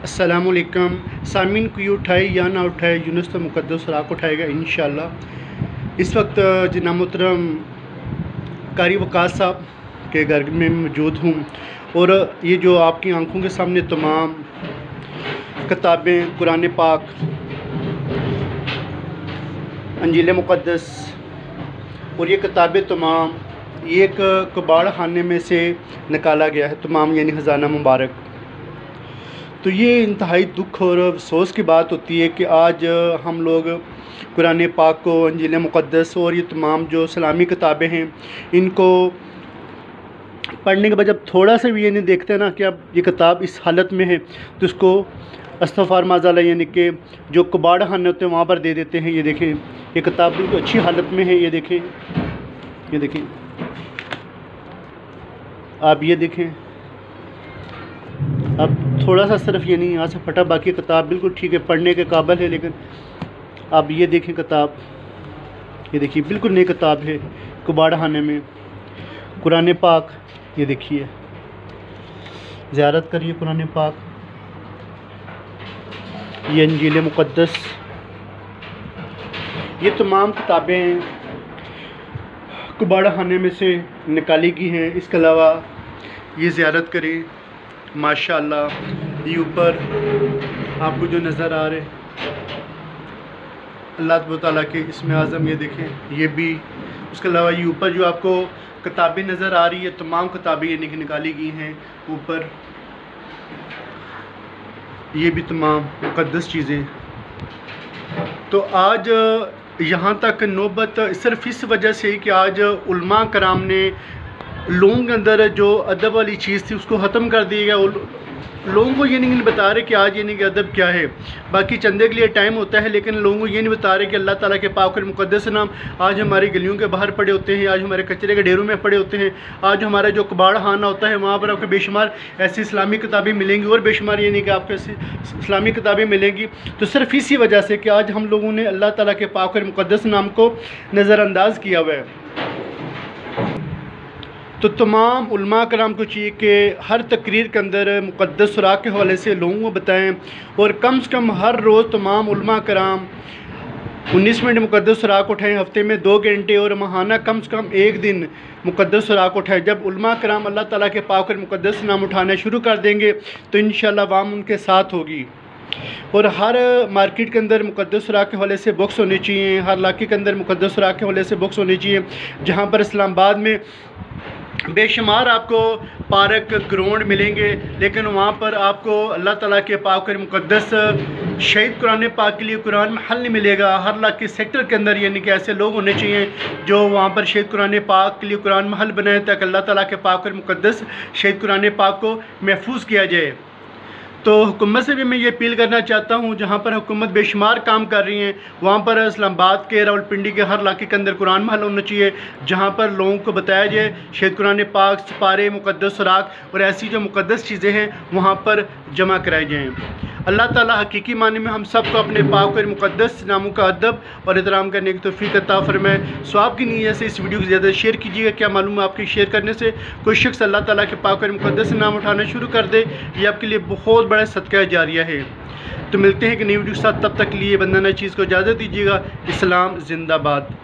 अस्सलाम वालेकुम। सामीन कोई उठाए या ना उठाए, यूनुस तो मुक़द्दस सुराख उठाएगा इंशाअल्लाह। इस वक्त जनाब मोहतरम कारी वकास साहब के घर में मौजूद हूँ और ये जो आपकी आंखों के सामने तमाम किताबें, कुरान पाक, इंजील मुक़द्दस और ये किताबें तमाम एक कबाड़ खाने में से निकाला गया है, तमाम यानी ख़जाना मुबारक। तो ये इंतहाई दुख और अफसोस की बात होती है कि आज हम लोग कुरान पाक को, इंजील मुक़द्दस और ये तमाम जो इस्लामी किताबें हैं, इनको पढ़ने के बाद जब थोड़ा सा भी ये नहीं देखते ना कि अब ये किताब इस हालत में है, तो इसको अस्तग़फ़ार माज़ाल्लाह यानी कि जो कबाड़ खाने होते हैं वहाँ पर दे देते हैं। ये देखें, ये किताब बिल्कुल अच्छी हालत में है। ये देखें, ये देखें, आप ये देखें, अब थोड़ा सा सिर्फ ये नहीं यहाँ से फटा, बाकी किताब बिल्कुल ठीक है, पढ़ने के काबिल है। लेकिन अब ये देखें किताब, ये देखिए बिल्कुल नई किताब है, कबाड़ खाने में कुरान पाक। ये देखिए, ज़ियारत करिए कुरान पाक, ये इंजील मुक़द्दस, ये तमाम किताबें कबाड़ खाने में से निकाली गई हैं। इसके अलावा ये ज़ियारत करें माशाअल्लाह। ये ऊपर आपको जो नज़र आ रहे अल्लाह ताला के इसमें आज़म, ये देखें, ये भी। उसके अलावा ये ऊपर जो आपको किताबें नज़र आ रही है, तमाम किताबें ये निकाली गई हैं ऊपर, ये भी तमाम मुक़द्दस चीज़ें। तो आज यहाँ तक नौबत सिर्फ इस वजह से कि आज उलमा कराम ने लोगों के अंदर जो अदब वाली चीज़ थी उसको ख़त्म कर दिया गया। लोगों को ये नहीं बता रहे कि आज ये नहीं कि अदब क्या है, बाकी चंदे के लिए टाइम होता है, लेकिन लोगों को ये नहीं बता रहे कि अल्लाह ताला के पाक और मुक़द्दस नाम आज हमारी गलियों के बाहर पड़े होते हैं, आज हमारे कचरे के ढेरों में पड़े होते हैं, आज हमारा जो कबाड़ खाना होता है वहाँ पर आपको बेशुमार ऐसी इस्लामी किताबें मिलेंगी, और बेशुमार ये नहीं कि आपको ऐसी इस्लामी किताबें मिलेंगी। तो सिर्फ इसी वजह से कि आज हम लोगों ने अल्लाह ताला के पाक और मुक़द्दस नाम को नज़रअंदाज किया हुआ है। तो तमाम उलमा कराम को चाहिए कि हर तकरीर के अंदर मुक़द्दस सुराख के हवाले से लोगों को बताएं, और कम से कम हर रोज़ तमाम उलमा कराम 19 मिनट मुक़द्दस सुराख उठाएं, हफ्ते में 2 घंटे, और माहाना कम से कम 1 दिन मुक़द्दस सुराख उठाएं। जब उलमा कराम अल्लाह ताला के पाक और मुक़द्दस नाम उठाना शुरू कर देंगे तो इंशाअल्लाह अवाम उनके साथ होगी। और हर मार्केट के अंदर मुक़द्दस सुराख के हवाले से बुक्स होने चाहिए, हर इलाके के अंदर मुक़द्दस सुराख के हवाले से बुक्स होने चाहिए। जहाँ पर इस्लामाबाद में बेशुमार आपको पार्क, ग्राउंड मिलेंगे, लेकिन वहाँ पर आपको अल्लाह ताला के पाक और मुक़द्दस शहीद कुरान पाक के लिए कुरान महल नहीं मिलेगा। हर इलाके सेक्टर के अंदर यानी कि ऐसे लोग होने चाहिए जो वहाँ पर शहीद कुरान पाक के लिए कुरान महल बनाए, ताकि अल्लाह ताला के पाक और मुक़द्दस शहीद कुरान पाक को महफूज किया जाए। तो हुकूमत से भी मैं ये अपील करना चाहता हूँ, जहाँ पर हुकूमत बेशुमार काम कर रही है वहाँ पर इस्लामाबाद के, रावलपिंडी के हर इलाके के अंदर कुरान महल होना चाहिए, जहाँ पर लोगों को बताया जाए शहीद कुरान पाक, सिपारे, मुक़द्दस सुराख और ऐसी जो मुक़द्दस चीज़ें हैं वहाँ पर जमा कराई जाएँ। अल्लाह ताला हकीकी माने में हम सब को अपने पाक और मुक़द्दस नामों का अदब और एहतराम करने की तौफीक अता फरमाए। स्वाब की नीयत से इस वीडियो को ज़्यादा शेयर कीजिएगा। क्या मालूम आपके शेयर करने से कोई शख्स अल्लाह ताला के पाक और मुक़द्दस नाम उठाना शुरू कर दे, ये आपके लिए बहुत बड़ा सदका जारिया है। तो मिलते हैं कि नई वीडियो के साथ, तब तक लिए बंदा नई चीज़ को इजाज़त दीजिएगा। इस्लाम जिंदाबाद।